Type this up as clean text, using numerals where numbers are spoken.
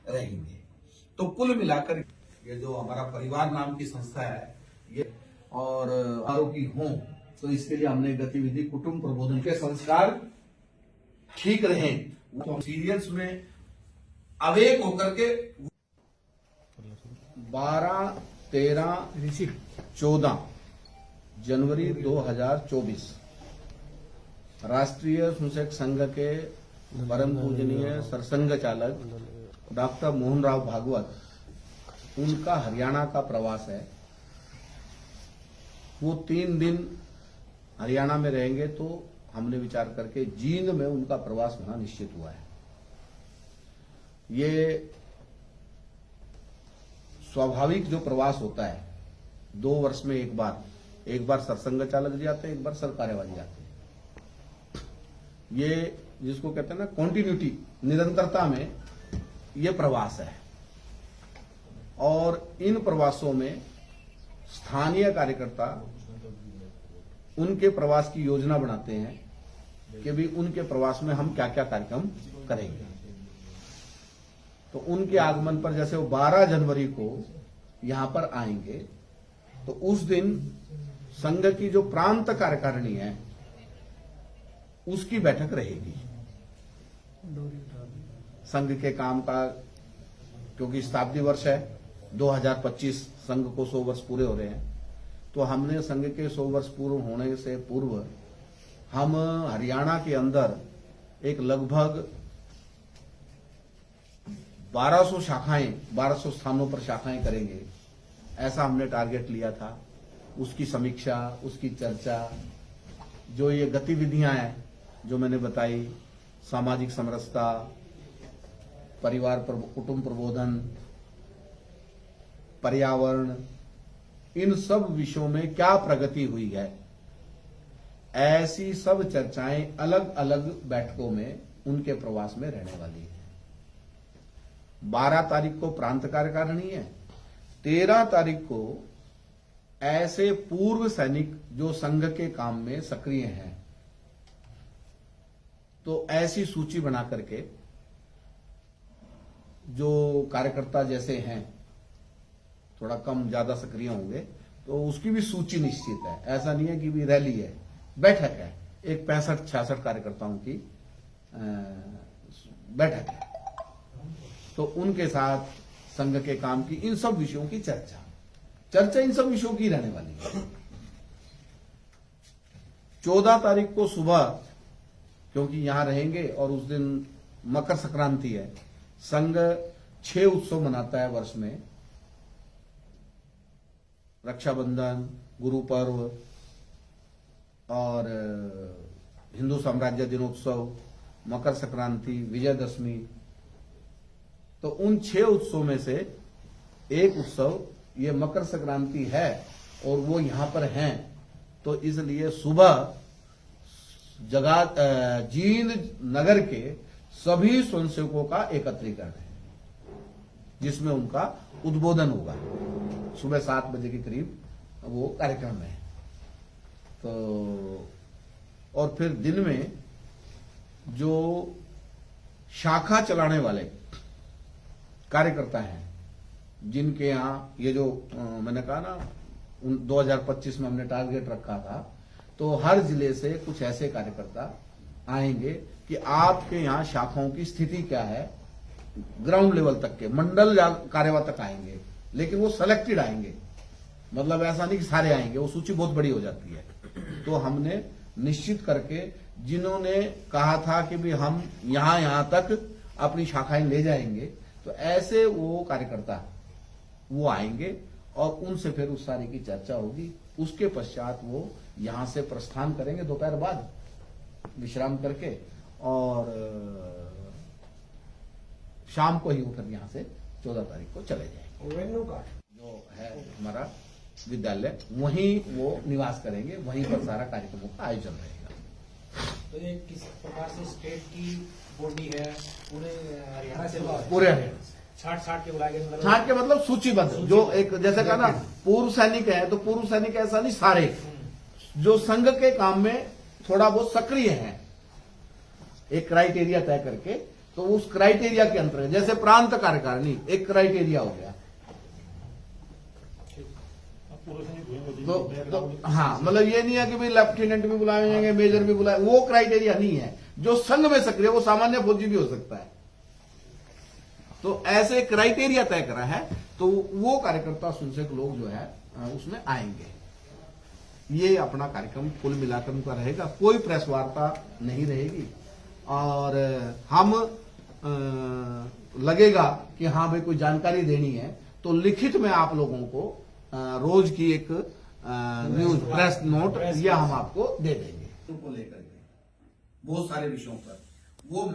रहेंगे। तो कुल मिलाकर ये जो हमारा परिवार नाम की संस्था है ये और आरोपी हों तो इसके लिए हमने गतिविधि कुटुंब प्रबोधन के संस्कार ठीक रहे, वो सीरियल्स में अवेक होकर के 12, 13, 14 जनवरी 2024 राष्ट्रीय स्वयंसेवक संघ के परम पूजनीय सरसंघ चालक डॉक्टर मोहन राव भागवत, उनका हरियाणा का प्रवास है। वो 3 दिन हरियाणा में रहेंगे, तो हमने विचार करके जींद में उनका प्रवास होना निश्चित हुआ है। ये स्वाभाविक जो प्रवास होता है 2 वर्ष में एक बार सरसंघ चालक जी आते हैं, एक बार सरकार्यवाही आते हैं। ये जिसको कहते हैं ना कॉन्टिन्यूटी, निरंतरता में ये प्रवास है। और इन प्रवासों में स्थानीय कार्यकर्ता उनके प्रवास की योजना बनाते हैं कि भी उनके प्रवास में हम क्या क्या कार्यक्रम करेंगे। तो उनके आगमन पर जैसे वो 12 जनवरी को यहां पर आएंगे, तो उस दिन संघ की जो प्रांत कार्यकारिणी है उसकी बैठक रहेगी। संघ के काम का, क्योंकि शताब्दी वर्ष है 2025, संघ को 100 वर्ष पूरे हो रहे हैं, तो हमने संघ के 100 वर्ष पूर्व होने से पूर्व हम हरियाणा के अंदर एक लगभग 1200 शाखाएं, 1200 स्थानों पर शाखाएं करेंगे, ऐसा हमने टारगेट लिया था। उसकी समीक्षा, उसकी चर्चा, जो ये गतिविधियां हैं जो मैंने बताई, सामाजिक समरसता, परिवार कुटुंब प्रबोधन, पर्यावरण, इन सब विषयों में क्या प्रगति हुई है, ऐसी सब चर्चाएं अलग अलग बैठकों में उनके प्रवास में रहने वाली है। 12 तारीख को प्रांत कार्यकारिणी है, 13 तारीख को ऐसे पूर्व सैनिक जो संघ के काम में सक्रिय हैं, तो ऐसी सूची बना करके जो कार्यकर्ता जैसे हैं थोड़ा कम ज्यादा सक्रिय होंगे, तो उसकी भी सूची निश्चित है। ऐसा नहीं है कि भी रैली है, बैठक है, एक 65-66 कार्यकर्ताओं की बैठक है। तो उनके साथ संघ के काम की इन सब विषयों की चर्चा इन सब विषयों की रहने वाली है। 14 तारीख को सुबह, क्योंकि यहां रहेंगे और उस दिन मकर संक्रांति है, संघ 6 उत्सव मनाता है वर्ष में, रक्षाबंधन, गुरु पर्व और हिंदू साम्राज्य दिनोत्सव, मकर संक्रांति, विजयदशमी। तो उन 6 उत्सव में से एक उत्सव ये मकर संक्रांति है और वो यहां पर हैं, तो इसलिए सुबह जींद नगर के सभी स्वयंसेवकों का एकत्रीकरण है, जिसमें उनका उद्बोधन होगा। सुबह 7 बजे के करीब वो कार्यक्रम है। तो और फिर दिन में जो शाखा चलाने वाले कार्यकर्ता हैं, जिनके यहां ये जो मैंने कहा ना 2025 में हमने टारगेट रखा था, तो हर जिले से कुछ ऐसे कार्यकर्ता आएंगे कि आपके यहां शाखाओं की स्थिति क्या है, ग्राउंड लेवल तक के, मंडल कार्यवाह तक आएंगे, लेकिन वो सेलेक्टेड आएंगे। मतलब ऐसा नहीं कि सारे आएंगे, वो सूची बहुत बड़ी हो जाती है। तो हमने निश्चित करके जिन्होंने कहा था कि भी हम यहां तक अपनी शाखाएं ले जाएंगे, तो ऐसे वो कार्यकर्ता वो आएंगे और उनसे फिर उस सारी की चर्चा होगी। उसके पश्चात वो यहां से प्रस्थान करेंगे दोपहर बाद, विश्राम करके, और शाम को ही वो फिर यहां से 14 तारीख को चले जाएंगे। वेन्यू का जो है हमारा विद्यालय, वहीं वो निवास करेंगे, वहीं पर सारा कार्यक्रमों का आयोजन रहेगा। तो ये किस प्रकार से स्टेट की बॉडी है, पूरे हरियाणा से, पूरे हरियाणा से छाट के बुलाए गए, छाट के मतलब सूचीबद्ध, जो एक जैसे कहा ना पूर्व सैनिक है, तो पूर्व सैनिक ऐसा नहीं, सारे जो संघ के काम में थोड़ा बहुत सक्रिय हैं, एक क्राइटेरिया तय करके तो उस क्राइटेरिया के अंतर्गत, जैसे प्रांत कार्यकारिणी एक क्राइटेरिया हो गया, तो हाँ, मतलब ये नहीं है कि भाई लेफ्टिनेंट भी बुलाए जाएंगे, मेजर भी बुलाए, वो क्राइटेरिया नहीं है। जो संघ में सक्रिय, वो सामान्य फौजी भी हो सकता है। तो ऐसे क्राइटेरिया तय करा है, तो वो कार्यकर्ता संसद लोग जो है उसमें आएंगे। ये अपना कार्यक्रम कुल मिलाकर उनका रहेगा, कोई प्रेस वार्ता नहीं रहेगी। और हम लगेगा कि हाँ भाई कोई जानकारी देनी है तो लिखित में आप लोगों को रोज की एक न्यूज प्रेस नोट या हम आपको दे देंगे, उनको लेकर के बहुत सारे विषयों पर वो